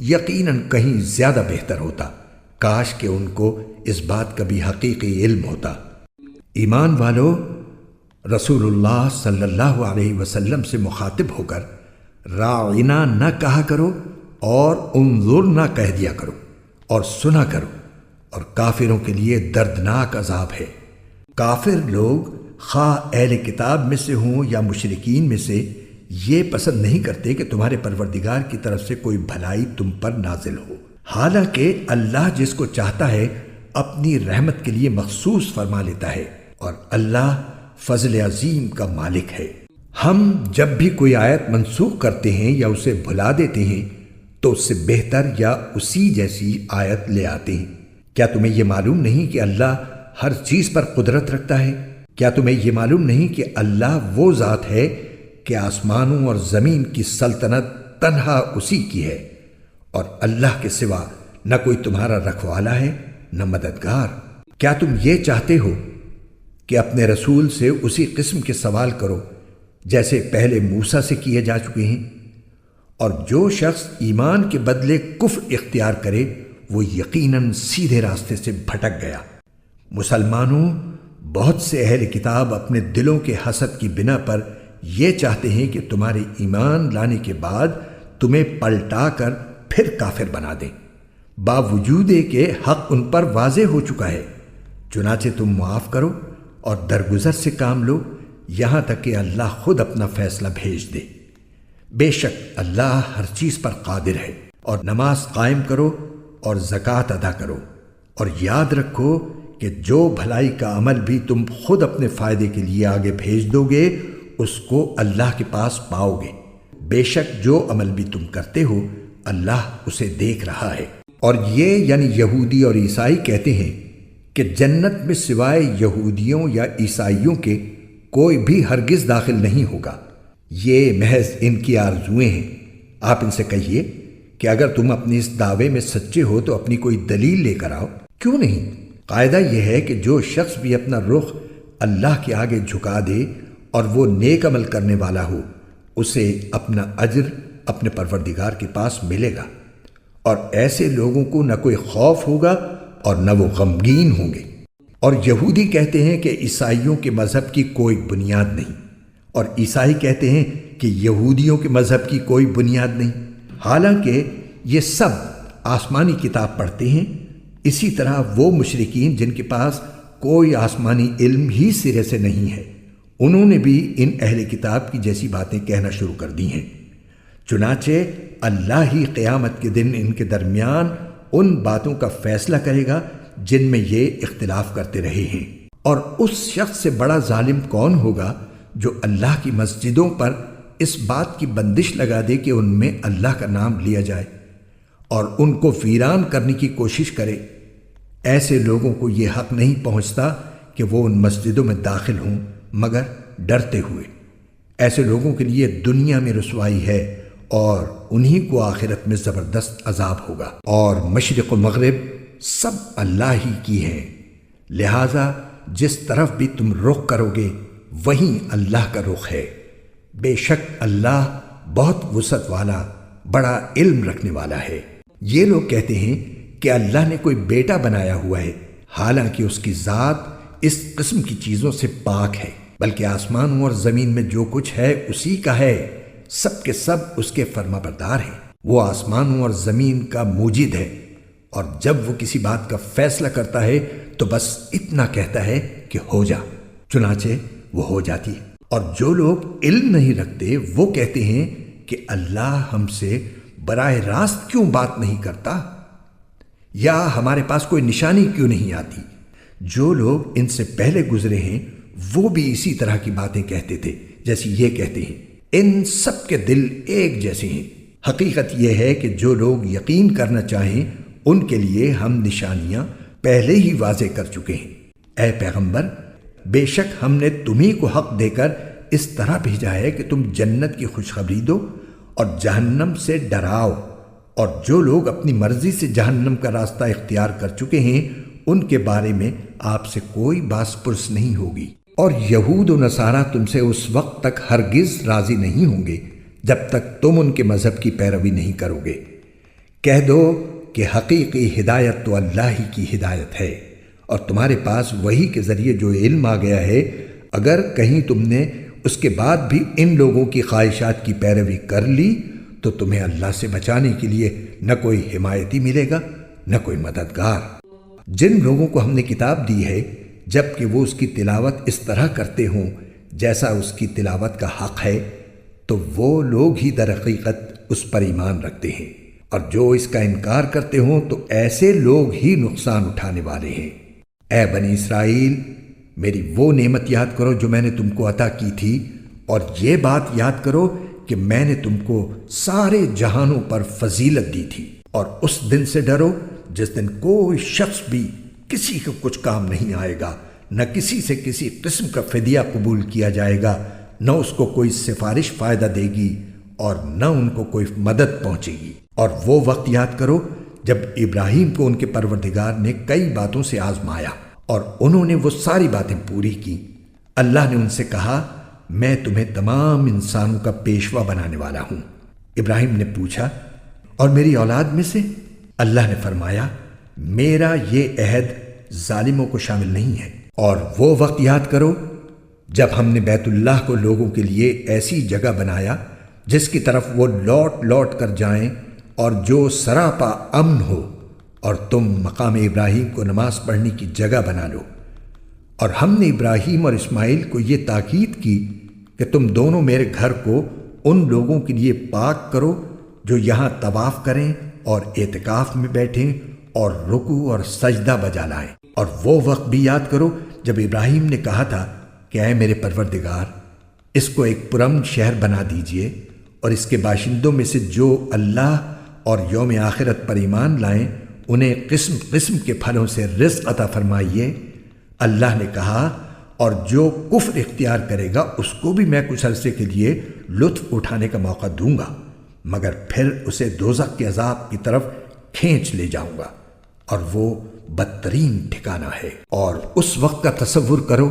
یقیناً کہیں زیادہ بہتر ہوتا۔ کاش کہ ان کو اس بات کا بھی حقیقی علم ہوتا۔ ایمان والو، رسول اللہ صلی اللہ علیہ وسلم سے مخاطب ہو کر راعنا نہ کہا کرو اور انظرنا کہہ دیا کرو، اور سنا کرو، اور کافروں کے لیے دردناک عذاب ہے۔ کافر لوگ خواہ اہل کتاب میں سے ہوں یا مشرکین میں سے یہ پسند نہیں کرتے کہ تمہارے پروردگار کی طرف سے کوئی بھلائی تم پر نازل ہو، حالانکہ اللہ جس کو چاہتا ہے اپنی رحمت کے لیے مخصوص فرما لیتا ہے، اور اللہ فضل عظیم کا مالک ہے۔ ہم جب بھی کوئی آیت منسوخ کرتے ہیں یا اسے بھلا دیتے ہیں تو اس سے بہتر یا اسی جیسی آیت لے آتے ہیں۔ کیا تمہیں یہ معلوم نہیں کہ اللہ ہر چیز پر قدرت رکھتا ہے؟ کیا تمہیں یہ معلوم نہیں کہ اللہ وہ ذات ہے کہ آسمانوں اور زمین کی سلطنت تنہا اسی کی ہے، اور اللہ کے سوا نہ کوئی تمہارا رکھوالا ہے نہ مددگار؟ کیا تم یہ چاہتے ہو کہ اپنے رسول سے اسی قسم کے سوال کرو جیسے پہلے موسیٰ سے کیے جا چکے ہیں؟ اور جو شخص ایمان کے بدلے کفر اختیار کرے وہ یقیناً سیدھے راستے سے بھٹک گیا۔ مسلمانوں، بہت سے اہل کتاب اپنے دلوں کے حسد کی بنا پر یہ چاہتے ہیں کہ تمہارے ایمان لانے کے بعد تمہیں پلٹا کر پھر کافر بنا دیں، باوجود کہ حق ان پر واضح ہو چکا ہے۔ چنانچہ تم معاف کرو اور درگزر سے کام لو یہاں تک کہ اللہ خود اپنا فیصلہ بھیج دے۔ بے شک اللہ ہر چیز پر قادر ہے۔ اور نماز قائم کرو اور زکوٰۃ ادا کرو، اور یاد رکھو کہ جو بھلائی کا عمل بھی تم خود اپنے فائدے کے لیے آگے بھیج دو گے اس کو اللہ کے پاس پاؤ گے۔ بے شک جو عمل بھی تم کرتے ہو اللہ اسے دیکھ رہا ہے۔ اور یہ یعنی یہودی اور عیسائی کہتے ہیں کہ جنت میں سوائے یہودیوں یا عیسائیوں کے کوئی بھی ہرگز داخل نہیں ہوگا۔ یہ محض ان کی آرزوئیں ہیں۔ آپ ان سے کہیے کہ اگر تم اپنی اس دعوے میں سچے ہو تو اپنی کوئی دلیل لے کر آؤ۔ کیوں نہیں؟ قاعدہ یہ ہے کہ جو شخص بھی اپنا رخ اللہ کے آگے جھکا دے اور وہ نیک عمل کرنے والا ہو اسے اپنا اجر اپنے پروردگار کے پاس ملے گا، اور ایسے لوگوں کو نہ کوئی خوف ہوگا اور نہ وہ غمگین ہوں گے۔ اور یہودی کہتے ہیں کہ عیسائیوں کے مذہب کی کوئی بنیاد نہیں، اور عیسائی کہتے ہیں کہ یہودیوں کے مذہب کی کوئی بنیاد نہیں، حالانکہ یہ سب آسمانی کتاب پڑھتے ہیں۔ اسی طرح وہ مشرکین جن کے پاس کوئی آسمانی علم ہی سرے سے نہیں ہے انہوں نے بھی ان اہل کتاب کی جیسی باتیں کہنا شروع کر دی ہیں۔ چنانچہ اللہ ہی قیامت کے دن ان کے درمیان ان باتوں کا فیصلہ کرے گا جن میں یہ اختلاف کرتے رہے ہیں۔ اور اس شخص سے بڑا ظالم کون ہوگا جو اللہ کی مسجدوں پر اس بات کی بندش لگا دے کہ ان میں اللہ کا نام لیا جائے اور ان کو ویران کرنے کی کوشش کرے۔ ایسے لوگوں کو یہ حق نہیں پہنچتا کہ وہ ان مسجدوں میں داخل ہوں مگر ڈرتے ہوئے۔ ایسے لوگوں کے لیے دنیا میں رسوائی ہے اور انہی کو آخرت میں زبردست عذاب ہوگا۔ اور مشرق و مغرب سب اللہ ہی کی ہیں، لہذا جس طرف بھی تم رخ کرو گے وہیں اللہ کا رخ ہے۔ بے شک اللہ بہت وسعت والا بڑا علم رکھنے والا ہے۔ یہ لوگ کہتے ہیں کہ اللہ نے کوئی بیٹا بنایا ہوا ہے، حالانکہ اس کی ذات اس قسم کی چیزوں سے پاک ہے، بلکہ آسمانوں اور زمین میں جو کچھ ہے اسی کا ہے، سب کے سب اس کے فرما بردار ہیں۔ وہ آسمانوں اور زمین کا موجد ہے، اور جب وہ کسی بات کا فیصلہ کرتا ہے تو بس اتنا کہتا ہے کہ ہو جا، چنانچہ وہ ہو جاتی ہے۔ اور جو لوگ علم نہیں رکھتے وہ کہتے ہیں کہ اللہ ہم سے براہ راست کیوں بات نہیں کرتا، یا ہمارے پاس کوئی نشانی کیوں نہیں آتی۔ جو لوگ ان سے پہلے گزرے ہیں وہ بھی اسی طرح کی باتیں کہتے تھے جیسی یہ کہتے ہیں۔ ان سب کے دل ایک جیسے ہیں۔ حقیقت یہ ہے کہ جو لوگ یقین کرنا چاہیں ان کے لیے ہم نشانیاں پہلے ہی واضح کر چکے ہیں۔ اے پیغمبر، بے شک ہم نے تمہیں کو حق دے کر اس طرح بھیجا ہے کہ تم جنت کی خوشخبری دو اور جہنم سے ڈراؤ، اور جو لوگ اپنی مرضی سے جہنم کا راستہ اختیار کر چکے ہیں ان کے بارے میں آپ سے کوئی باس پرس نہیں ہوگی۔ اور یہود و نصارہ تم سے اس وقت تک ہرگز راضی نہیں ہوں گے جب تک تم ان کے مذہب کی پیروی نہیں کرو گے۔ کہہ دو کہ حقیقی ہدایت تو اللہ ہی کی ہدایت ہے، اور تمہارے پاس وحی کے ذریعے جو علم آ گیا ہے، اگر کہیں تم نے اس کے بعد بھی ان لوگوں کی خواہشات کی پیروی کر لی تو تمہیں اللہ سے بچانے کے لیے نہ کوئی حمایتی ملے گا نہ کوئی مددگار۔ جن لوگوں کو ہم نے کتاب دی ہے جب کہ وہ اس کی تلاوت اس طرح کرتے ہوں جیسا اس کی تلاوت کا حق ہے، تو وہ لوگ ہی در حقیقت اس پر ایمان رکھتے ہیں، اور جو اس کا انکار کرتے ہوں تو ایسے لوگ ہی نقصان اٹھانے والے ہیں۔ اے بنی اسرائیل، میری وہ نعمت یاد کرو جو میں نے تم کو عطا کی تھی، اور یہ بات یاد کرو کہ میں نے تم کو سارے جہانوں پر فضیلت دی تھی، اور اس دن سے ڈرو جس دن کوئی شخص بھی کسی کو کچھ کام نہیں آئے گا، نہ کسی سے کسی قسم کا فدیہ قبول کیا جائے گا، نہ اس کو کوئی سفارش فائدہ دے گی اور نہ ان کو کوئی مدد پہنچے گی۔ اور وہ وقت یاد کرو جب ابراہیم کو ان کے پروردگار نے کئی باتوں سے آزمایا اور انہوں نے وہ ساری باتیں پوری کی۔ اللہ نے ان سے کہا، میں تمہیں تمام انسانوں کا پیشوا بنانے والا ہوں۔ ابراہیم نے پوچھا، اور میری اولاد میں سے؟ اللہ نے فرمایا، میرا یہ عہد ظالموں کو شامل نہیں ہے۔ اور وہ وقت یاد کرو جب ہم نے بیت اللہ کو لوگوں کے لیے ایسی جگہ بنایا جس کی طرف وہ لوٹ لوٹ کر جائیں اور جو سراپا امن ہو، اور تم مقام ابراہیم کو نماز پڑھنے کی جگہ بنا لو۔ اور ہم نے ابراہیم اور اسماعیل کو یہ تاکید کی کہ تم دونوں میرے گھر کو ان لوگوں کے لیے پاک کرو جو یہاں طواف کریں اور اعتکاف میں بیٹھیں اور رکوع اور سجدہ بجا لائیں۔ اور وہ وقت بھی یاد کرو جب ابراہیم نے کہا تھا کہ اے میرے پروردگار، اس کو ایک پرامن شہر بنا دیجئے، اور اس کے باشندوں میں سے جو اللہ اور یوم آخرت پر ایمان لائیں انہیں قسم قسم کے پھلوں سے رزق عطا فرمائیے۔ اللہ نے کہا، اور جو کفر اختیار کرے گا اس کو بھی میں کچھ عرصے کے لیے لطف اٹھانے کا موقع دوں گا، مگر پھر اسے دوزخ کے عذاب کی طرف کھینچ لے جاؤں گا، اور وہ بدترین ٹھکانہ ہے۔ اور اس وقت کا تصور کرو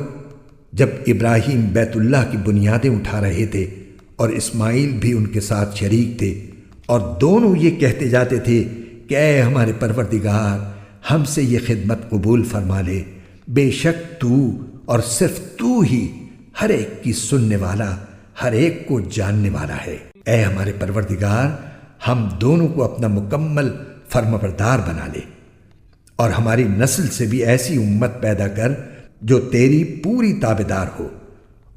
جب ابراہیم بیت اللہ کی بنیادیں اٹھا رہے تھے اور اسماعیل بھی ان کے ساتھ شریک تھے، اور دونوں یہ کہتے جاتے تھے کہ اے ہمارے پروردگار، ہم سے یہ خدمت قبول فرما لے، بے شک تو اور صرف تو ہی ہر ایک کی سننے والا، ہر ایک کو جاننے والا ہے۔ اے ہمارے پروردگار، ہم دونوں کو اپنا مکمل فرمانبردار بنا لے، اور ہماری نسل سے بھی ایسی امت پیدا کر جو تیری پوری تابعدار ہو،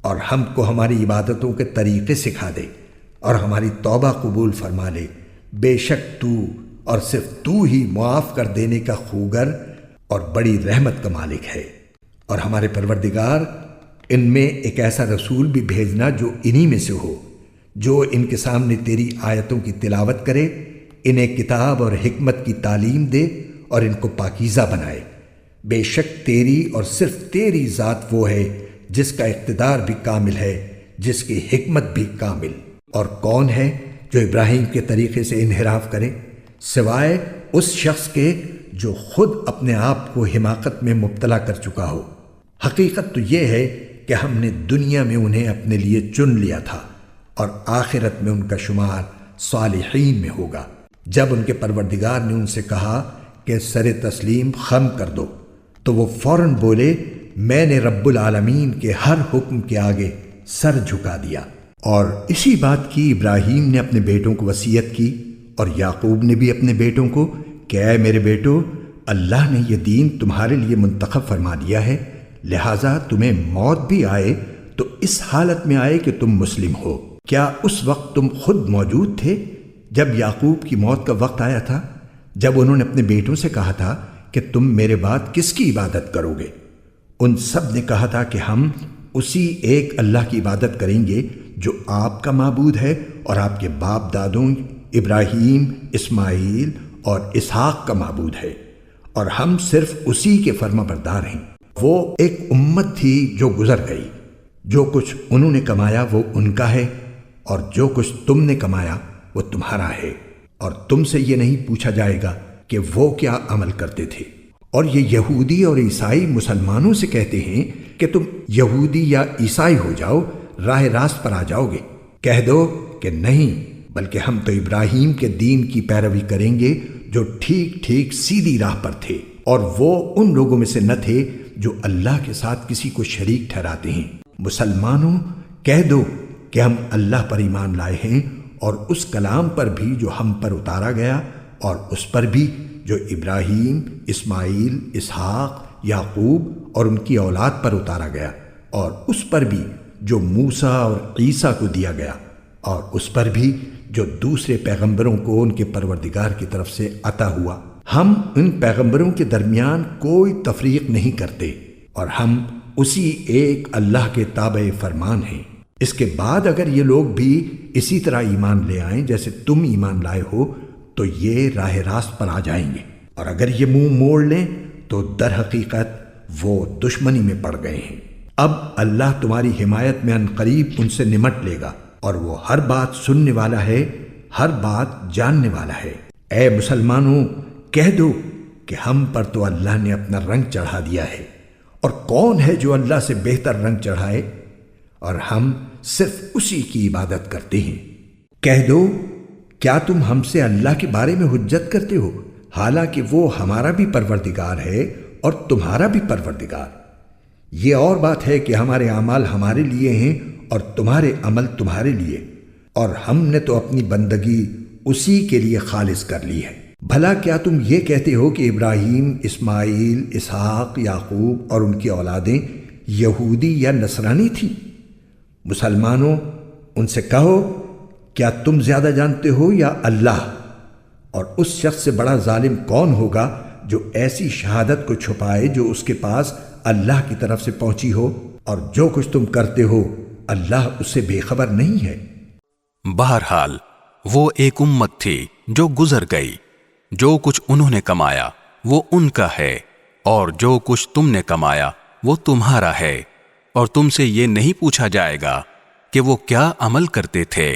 اور ہم کو ہماری عبادتوں کے طریقے سکھا دے، اور ہماری توبہ قبول فرما لے۔ بے شک تو اور صرف تو ہی معاف کر دینے کا خوگر اور بڑی رحمت کا مالک ہے۔ اور ہمارے پروردگار، ان میں ایک ایسا رسول بھی بھیجنا جو انہی میں سے ہو، جو ان کے سامنے تیری آیتوں کی تلاوت کرے، انہیں کتاب اور حکمت کی تعلیم دے اور ان کو پاکیزہ بنائے۔ بے شک تیری اور صرف تیری ذات وہ ہے جس کا اقتدار بھی کامل ہے، جس کی حکمت بھی کامل۔ اور کون ہے جو ابراہیم کے طریقے سے انحراف کرے سوائے اس شخص کے جو خود اپنے آپ کو حماقت میں مبتلا کر چکا ہو۔ حقیقت تو یہ ہے کہ ہم نے دنیا میں انہیں اپنے لیے چن لیا تھا، اور آخرت میں ان کا شمار صالحین میں ہوگا۔ جب ان کے پروردگار نے ان سے کہا کہ سر تسلیم خم کر دو، تو وہ فوراً بولے، میں نے رب العالمین کے ہر حکم کے آگے سر جھکا دیا۔ اور اسی بات کی ابراہیم نے اپنے بیٹوں کو وصیت کی، اور یعقوب نے بھی اپنے بیٹوں کو کہ اے میرے بیٹو، اللہ نے یہ دین تمہارے لیے منتخب فرما دیا ہے، لہٰذا تمہیں موت بھی آئے تو اس حالت میں آئے کہ تم مسلم ہو۔ کیا اس وقت تم خود موجود تھے جب یعقوب کی موت کا وقت آیا تھا، جب انہوں نے اپنے بیٹوں سے کہا تھا کہ تم میرے بعد کس کی عبادت کرو گے؟ ان سب نے کہا تھا کہ ہم اسی ایک اللہ کی عبادت کریں گے جو آپ کا معبود ہے اور آپ کے باپ دادوں ابراہیم، اسماعیل اور اسحاق کا معبود ہے، اور ہم صرف اسی کے فرما بردار ہیں۔ وہ ایک امت تھی جو گزر گئی، جو کچھ انہوں نے کمایا وہ ان کا ہے، اور جو کچھ تم نے کمایا وہ تمہارا ہے، اور تم سے یہ نہیں پوچھا جائے گا کہ وہ کیا عمل کرتے تھے۔ اور یہ یہودی اور عیسائی مسلمانوں سے کہتے ہیں کہ تم یہودی یا عیسائی ہو جاؤ، راہ راست پر آ جاؤ گے۔ کہہ دو کہ نہیں، بلکہ ہم تو ابراہیم کے دین کی پیروی کریں گے جو ٹھیک ٹھیک سیدھی راہ پر تھے، اور وہ ان لوگوں میں سے نہ تھے جو اللہ کے ساتھ کسی کو شریک ٹھہراتے ہیں۔ مسلمانوں، کہہ دو کہ ہم اللہ پر ایمان لائے ہیں، اور اس کلام پر بھی جو ہم پر اتارا گیا، اور اس پر بھی جو ابراہیم، اسماعیل، اسحاق، یعقوب اور ان کی اولاد پر اتارا گیا، اور اس پر بھی جو موسیٰ اور عیسیٰ کو دیا گیا، اور اس پر بھی جو دوسرے پیغمبروں کو ان کے پروردگار کی طرف سے عطا ہوا۔ ہم ان پیغمبروں کے درمیان کوئی تفریق نہیں کرتے، اور ہم اسی ایک اللہ کے تابع فرمان ہیں۔ اس کے بعد اگر یہ لوگ بھی اسی طرح ایمان لے آئیں جیسے تم ایمان لائے ہو تو یہ راہ راست پر آ جائیں گے، اور اگر یہ منہ موڑ لیں تو در حقیقت وہ دشمنی میں پڑ گئے ہیں۔ اب اللہ تمہاری حمایت میں عنقریب ان سے نمٹ لے گا، اور وہ ہر بات سننے والا ہے، ہر بات جاننے والا ہے۔ اے مسلمانوں، کہہ دو کہ ہم پر تو اللہ نے اپنا رنگ چڑھا دیا ہے، اور کون ہے جو اللہ سے بہتر رنگ چڑھائے، اور ہم صرف اسی کی عبادت کرتے ہیں۔ کہہ دو، کیا تم ہم سے اللہ کے بارے میں حجت کرتے ہو، حالانکہ وہ ہمارا بھی پروردگار ہے اور تمہارا بھی پروردگار؟ یہ اور بات ہے کہ ہمارے اعمال ہمارے لیے ہیں اور تمہارے عمل تمہارے لیے، اور ہم نے تو اپنی بندگی اسی کے لیے خالص کر لی ہے۔ بھلا کیا تم یہ کہتے ہو کہ ابراہیم، اسماعیل، اسحاق، یعقوب اور ان کی اولادیں یہودی یا نصرانی تھیں؟ مسلمانوں، ان سے کہو، کیا تم زیادہ جانتے ہو یا اللہ؟ اور اس شخص سے بڑا ظالم کون ہوگا جو ایسی شہادت کو چھپائے جو اس کے پاس اللہ کی طرف سے پہنچی ہو، اور جو کچھ تم کرتے ہو اللہ اس سے بے خبر نہیں ہے۔ بہرحال وہ ایک امت تھی جو گزر گئی، جو کچھ انہوں نے کمایا وہ ان کا ہے، اور جو کچھ تم نے کمایا وہ تمہارا ہے، اور تم سے یہ نہیں پوچھا جائے گا کہ وہ کیا عمل کرتے تھے۔